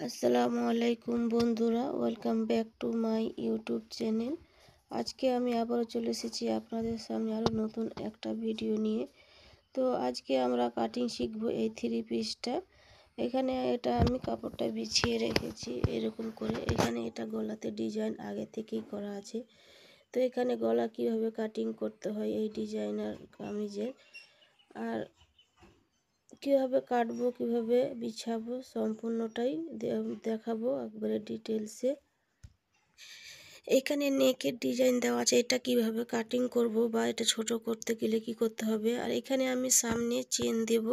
আসসালামু আলাইকুম বন্ধুরা, welcome back to my YouTube channel. আজকে আমি আবারও চলে এসেছি আপনাদের সামনে আরও নতুন একটা ভিডিও নিয়ে। তো আজকে আমরা কাটিং শিখবো এই থ্রি পিসটা। এখানে এটা আমি কাপড়টা বিছিয়ে রেখেছি এরকম করে। এখানে এটা গলাতে ডিজাইন আগে থেকেই করা আছে। তো এখানে গলা কিভাবে কাটিং করতে হয় এই ডিজাইনার কামিজের, আর কিভাবে কাটবো কিভাবে বিছাবো সম্পূর্ণটাই দেখাবো একবারে ডিটেলসে। এখানে নেকের ডিজাইন দেওয়া আছে, এটা কিভাবে কাটিং করব বা এটা ছোট করতে গেলে কি করতে হবে। আর এখানে আমি সামনে চেন দেব,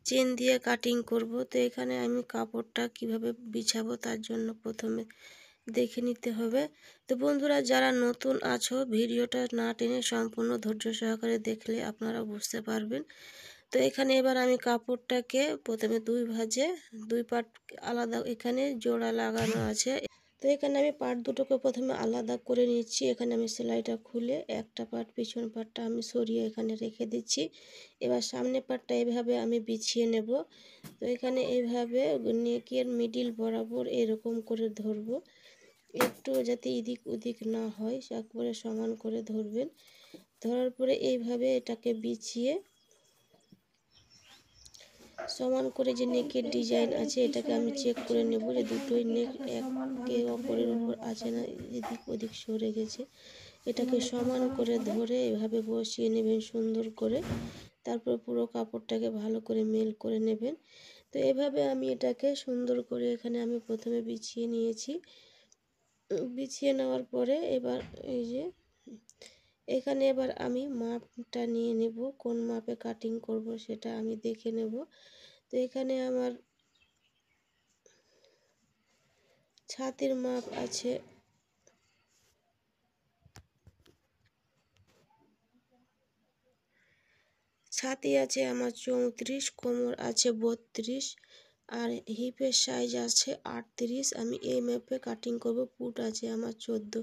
চেন দিয়ে কাটিং করব। তো এখানে আমি কাপড়টা কিভাবে বিছাবো তার জন্য প্রথমে দেখে নিতে হবে। তো বন্ধুরা, যারা নতুন আছো ভিডিওটা না টেনে সম্পূর্ণ ধৈর্য সহকারে দেখলে আপনারা বুঝতে পারবেন। তো এখানে এবার আমি কাপড়টাকে প্রথমে দুই ভাঁজে দুই পার্ট আলাদা এখানে জোড়া লাগানো আছে। তো এখানে আমি পার্ট দুটোকে প্রথমে আলাদা করে নিচ্ছি। এখানে আমি সেলাইটা খুলে একটা পার্ট পিছন পার্টটা আমি সরিয়ে এখানে রেখে দিচ্ছি। এবার সামনে পার্টটা এইভাবে আমি বিছিয়ে নেব। তো এখানে এইভাবে নেকের মিডিল বরাবর এরকম করে ধরবো, একটু যাতে এদিক ওদিক না হয় একবারে সমান করে ধরবেন। ধরার পরে এইভাবে এটাকে বিছিয়ে সমান করে যে নেকের ডিজাইন আছে এটাকে আমি চেক করে নেব যে দুটোই নেক একে অপরের উপর আছে না, এদিক ওদিক সরে গেছে। এটাকে সমান করে ধরে এভাবে বসিয়ে নেবেন সুন্দর করে। তারপর পুরো কাপড়টাকে ভালো করে মেল করে নেবেন। তো এভাবে আমি এটাকে সুন্দর করে এখানে আমি প্রথমে বিছিয়ে নিয়েছি। বিছিয়ে নেওয়ার পরে এবার এই যে এখানে এবার আমি মাপটা নিয়ে নেব, কোন মাপে কাটিং করব সেটা আমি দেখে নেব। তো এখানে আমার ছাতির মাপ আছে ছাতি আছে আমার 34, কোমর আছে 32, আর হিপের সাইজ আছে 38। আমি এই মাপে কাটিং করব। পুট আছে আমার 14।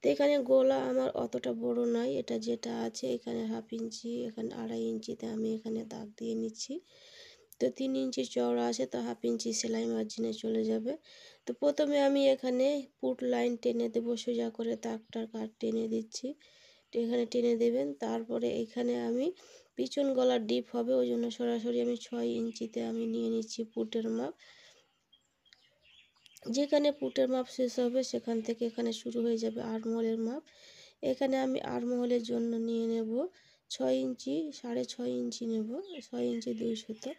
তো এখানে গলা আমার অতটা বড় নয়, এটা যেটা আছে এখানে হাফ ইঞ্চি, এখানে 2.5 ইঞ্চিতে আমি এখানে দাগ দিয়ে নিচ্ছি। তো 3 ইঞ্চি চওড়া আছে, তো হাফ ইঞ্চি সেলাই মার্জিনে চলে যাবে। তো প্রথমে আমি এখানে পুট লাইন টেনে দেবো, সোজা করে দাগটার কাট টেনে দিচ্ছি। এখানে টেনে দেবেন। তারপরে এখানে আমি পিছন গলার ডিপ হবে, ওই জন্য সরাসরি আমি 6 ইঞ্চিতে আমি নিয়ে নিচ্ছি পুটের মাপ। যেখানে পুটের মাপ শেষ হবে সেখান থেকে এখানে শুরু হয়ে যাবে আর্মহোলের মাপ। এখানে আমি আর্মহোলের জন্য নিয়ে নেব 6 ইঞ্চি, 6.5 ইঞ্চি নেব, 6 ইঞ্চি 2 সুতো।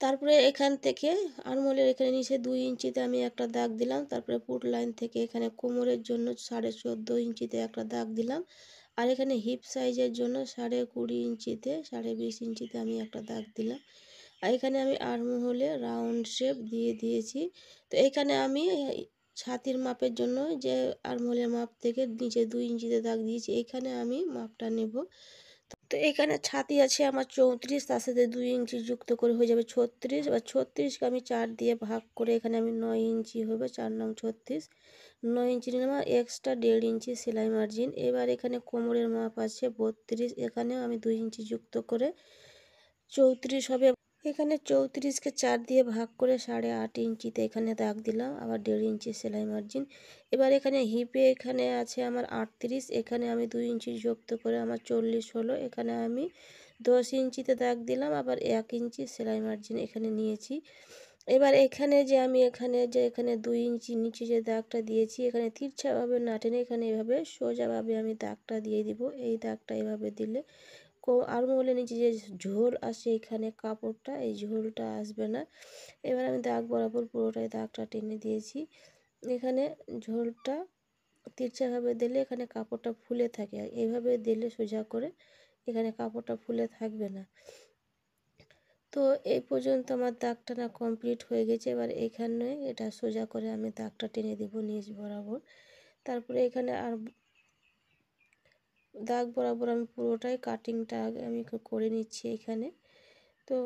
তারপরে এখান থেকে আর্মহোলের এখানে নিচে 2 ইঞ্চিতে আমি একটা দাগ দিলাম। তারপরে পুট লাইন থেকে এখানে কোমরের জন্য 14.5 ইঞ্চিতে একটা দাগ দিলাম। আর এখানে হিপ সাইজের জন্য 20.5 ইঞ্চিতে 20.5 ইঞ্চিতে আমি একটা দাগ দিলাম। আর এখানে আমি আর্মহোলে রাউন্ড শেপ দিয়ে দিয়েছি। তো এখানে আমি ছাতির মাপের জন্য যে আর্মহোলের মাপ থেকে নিচে 2 ইঞ্চিতে দাগ দিয়েছি, এখানে আমি মাপটা নেব। তো এখানে ছাতি আছে আমার 34, তার সাথে 2 ইঞ্চি যুক্ত করে হয়ে যাবে 36। এবার 36কে আমি 4 দিয়ে ভাগ করে এখানে আমি 9 ইঞ্চি হবে, 4 নং 36। 9 ইঞ্চি নিলাম, এক্সট্রা 1.5 ইঞ্চি সেলাই মার্জিন। এবার এখানে কোমরের মাপ আছে 32, এখানেও আমি 2 ইঞ্চি যুক্ত করে 34 হবে। এখানে 34কে 4 দিয়ে ভাগ করে 8.5 ইঞ্চিতে এখানে দাগ দিলাম, আবার 1.5 ইঞ্চি সেলাই মার্জিন। এবার এখানে হিপে এখানে আছে আমার 38, এখানে আমি 2 ইঞ্চি যুক্ত করে আমার 40 হলো। এখানে আমি 10 ইঞ্চিতে দাগ দিলাম, আবার 1 ইঞ্চি সেলাই মার্জিন এখানে নিয়েছি। এবার এখানে যে আমি এখানে 2 ইঞ্চি নিচে যে দাগটা দিয়েছি, এখানে তিরছাভাবে না টেনে এখানে এভাবে সোজাভাবে আমি দাগটা দিয়ে দিব। এই দাগটা এভাবে দিলে আর্মহোলের নিচে যে ঝোল আসে এখানে কাপড়টা, এই ঝোলটা আসবে না। এবার আমি দাগ বরাবর পুরোটাই দাগটা টেনে দিয়েছি। এখানে ঝোলটা তিরছাভাবে দিলে এখানে কাপড়টা ফুলে থাকে, আর এইভাবে দিলে সোজা করে এখানে কাপড়টা ফুলে থাকবে না। তো এই পর্যন্ত আমার দাগ টানা কমপ্লিট হয়ে গেছে। এবার এখানে এটা সোজা করে আমি দাগটা টেনে দেবো নিচ বরাবর। তারপরে এখানে আর দাগ বরাবর আমি পুরোটাই কাটিংটা আমি করে নিচ্ছি এখানে। তো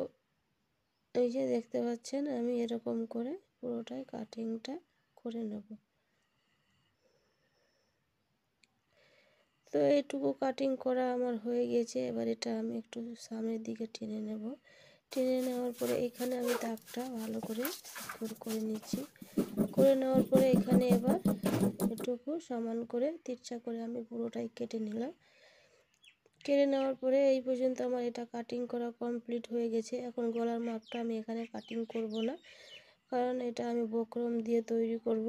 এই যে দেখতে পাচ্ছেন আমি এরকম করে পুরোটাই কাটিংটা করে নেব। তো এইটুকু কাটিং করা আমার হয়ে গেছে। এবার এটা আমি একটু সামনের দিকে টেনে নেব। টেনে নেওয়ার পরে এখানে আমি দাগটা ভালো করে সিকিউর করে নিচ্ছি। করে নেওয়ার পরে এখানে এবার এটুকু সমান করে তিরছা করে আমি পুরোটাই কেটে নিলাম। কেটে নেওয়ার পরে এই পর্যন্ত আমার এটা কাটিং করা কমপ্লিট হয়ে গেছে। এখন গলার মাপটা আমি এখানে কাটিং করব না, কারণ এটা আমি বক্রম দিয়ে তৈরি করব।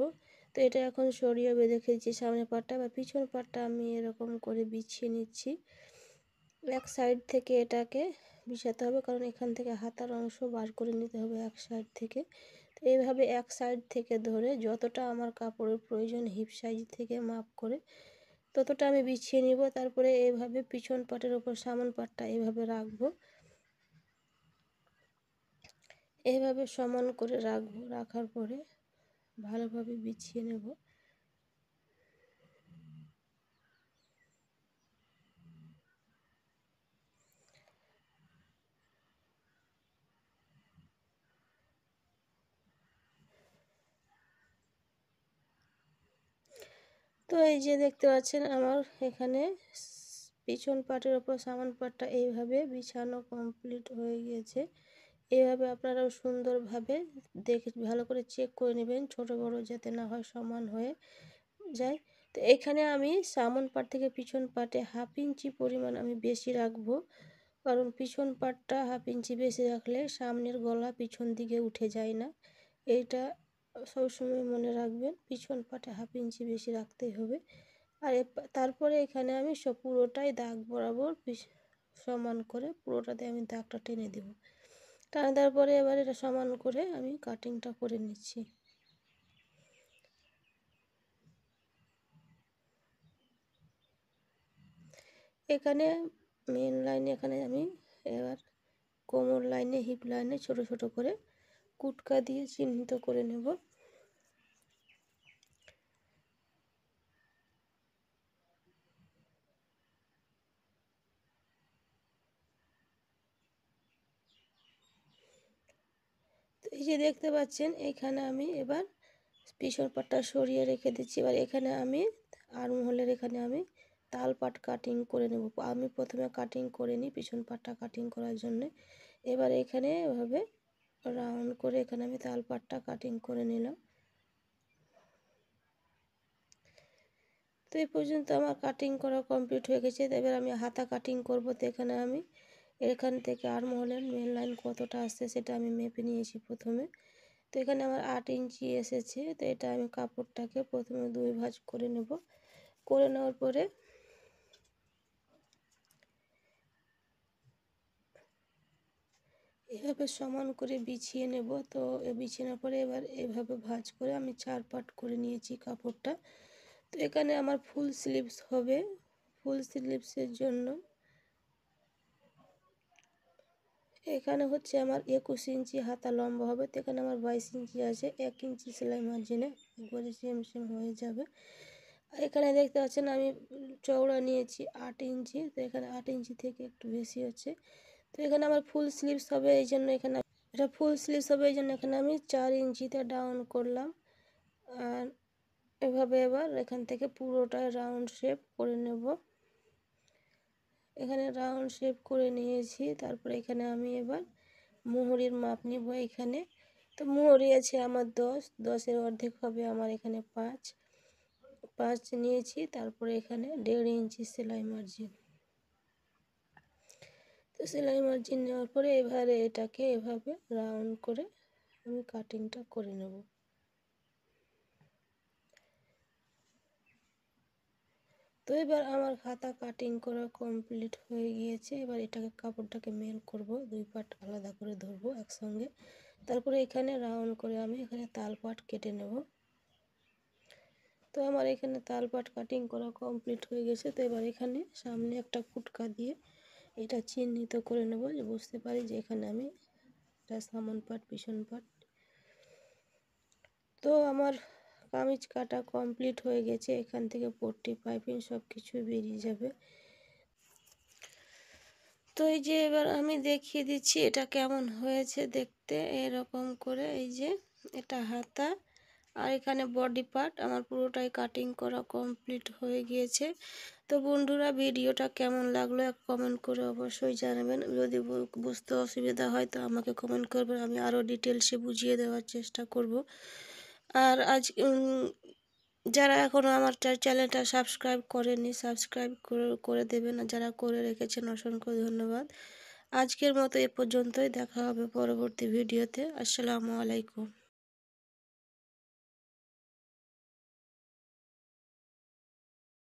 তো এটা এখন সরিয়ে বেঁধে খেয়েছি সামনের পাটটা বা পিছন পাটটা আমি এরকম করে বিছিয়ে নিচ্ছি। এক সাইড থেকে এটাকে বিছাতে হবে, কারণ এখান থেকে হাতার অংশ বার করে নিতে হবে এক সাইড থেকে। তো এইভাবে এক সাইড থেকে ধরে যতটা আমার কাপড়ের প্রয়োজন হিপ সাইজ থেকে মাপ করে ততটা আমি বিছিয়ে নিব। তারপরে এইভাবে পিছন পাটের ওপর সামন পাটটা এইভাবে রাখবো, এইভাবে সমান করে রাখবো। রাখার পরে ভালোভাবে বিছিয়ে নেব। তো এই যে দেখতে পাচ্ছেন আমার এখানে পিছন পাটের ওপর সামন পাটটা এইভাবে বিছানো কমপ্লিট হয়ে গিয়েছে। এইভাবে আপনারাও সুন্দরভাবে দেখে ভালো করে চেক করে নেবেন, ছোট বড় যাতে না হয়, সমান হয়ে যায়। তো এখানে আমি সামন পাট থেকে পিছন পাটে 1/2 ইঞ্চি পরিমাণ আমি বেশি রাখবো, কারণ পিছন পাটটা 1/2 ইঞ্চি বেশি রাখলে সামনের গলা পিছন দিকে উঠে যায় না। এইটা সবসময় মনে রাখবেন, পিছন পাটে 1/2 ইঞ্চি বেশি রাখতেই হবে। আর তারপরে এখানে আমি পুরোটাই দাগ বরাবর সমান করে পুরোটাতে আমি দাগটা টেনে দেব। টানা দেওয়ার পরে এবার এটা সমান করে আমি কাটিংটা করে নিচ্ছি। এখানে মেন লাইনে এখানে আমি এবার কোমর লাইনে হিপ লাইনে ছোট ছোট করে কুটকা দিয়ে চিহ্নিত করে নেব। তো এই যে দেখতে পাচ্ছেন এখানে আমি এবার পিছন পাটটা সরিয়ে রেখে দিচ্ছি। এবার এখানে আমি আর্মহোলের এখানে আমি তাল পাট কাটিং করে নেব। আমি প্রথমে কাটিং করে নিই পিছন পাটটা কাটিং করার জন্য। এবার এখানে এভাবে রাউন্ড করে এখানে আমি তাল পাটটা কাটিং করে নিলাম। তো এই পর্যন্ত আমার কাটিং করা কমপ্লিট হয়ে গেছে। এবার আমি হাতা কাটিং করব। তো এখানে আমি এখান থেকে আর্মহোলের মেন লাইন কতটা আসছে সেটা আমি মেপে নিয়েছি প্রথমে। তো এখানে আমার 8 ইঞ্চি এসেছে। তো এটা আমি কাপড়টাকে প্রথমে 2 ভাঁজ করে নেব। করে নেওয়ার পরে এভাবে সমান করে বিছিয়ে নেব। তো বিছিয়ে নেওয়ার পরে এবার এভাবে ভাঁজ করে আমি 4 পার্ট করে নিয়েছি কাপড়টা। তো এখানে আমার ফুল স্লিভস হবে। ফুল স্লিভসের জন্য এখানে হচ্ছে আমার 21 ইঞ্চি হাতা লম্বা হবে। তো এখানে আমার 22 ইঞ্চি আছে, 1 ইঞ্চি সেলাই মার্জিনে একবারে সেম সেম হয়ে যাবে। আর এখানে দেখতে পাচ্ছেন আমি চওড়া নিয়েছি 8 ইঞ্চি। তো এখানে 8 ইঞ্চি থেকে একটু বেশি হচ্ছে। তো এখানে আমার ফুল স্লিভস হবে, এই জন্য এখানে এটা ফুল স্লিভস হবে, এই জন্য এখানে আমি 4 ইঞ্চিতে ডাউন করলাম। আর এভাবে এবার এখান থেকে পুরোটা রাউন্ড শেপ করে নেব। এখানে রাউন্ড শেপ করে নিয়েছি। তারপরে এখানে আমি এবার মুহুরির মাপ নিব এখানে। তো মুহুরি আছে আমার 10, 10-এর অর্ধেক হবে আমার এখানে 5 নিয়েছি। তারপরে এখানে 1.5 ইঞ্চি সেলাই মার্জিন। তো সেলাই মার্জিন নেওয়ার পরে এবারে এটাকে এভাবে রাউন্ড করে আমি কাটিংটা করে নেব। তো এবার আমার খাতা কাটিং করা কমপ্লিট হয়ে গিয়েছে। এবার এটাকে কাপড়টাকে মেল করব, 2 পার্ট আলাদা করে ধরবো একসঙ্গে। তারপরে এখানে রাউন্ড করে আমি এখানে তাল পাট কেটে নেব। তো আমার এখানে তাল পাট কাটিং করা কমপ্লিট হয়ে গেছে। তো এবার এখানে সামনে একটা কুটকা দিয়ে এটা চিহ্নিত করে নেব, যে বুঝতে পারি যে এখানে আমি এটা সামন পাট পিছন পাট। তো আমার কামিজ কাটা কমপ্লিট হয়ে গেছে। এখান থেকে পট্টি পাইপিং সব কিছু বেরিয়ে যাবে। তো এই যে এবার আমি দেখিয়ে দিচ্ছি এটা কেমন হয়েছে দেখতে। এরকম করে এই যে এটা হাতা আর এখানে বডি পার্ট আমার পুরোটাই কাটিং করা কমপ্লিট হয়ে গিয়েছে। তো বন্ধুরা, ভিডিওটা কেমন লাগলো এক কমেন্ট করে অবশ্যই জানাবেন। যদি বুঝতে অসুবিধা হয় তো আমাকে কমেন্ট করবেন, আমি আরও ডিটেলসে বুঝিয়ে দেওয়ার চেষ্টা করব। আর আজ যারা এখনও আমার চ্যানেলটা সাবস্ক্রাইব করেনি, সাবস্ক্রাইব করে দেবেন, আর যারা করে রেখেছেন অসংখ্য ধন্যবাদ। আজকের মতো এ পর্যন্তই, দেখা হবে পরবর্তী ভিডিওতে। আসসালামু আলাইকুম।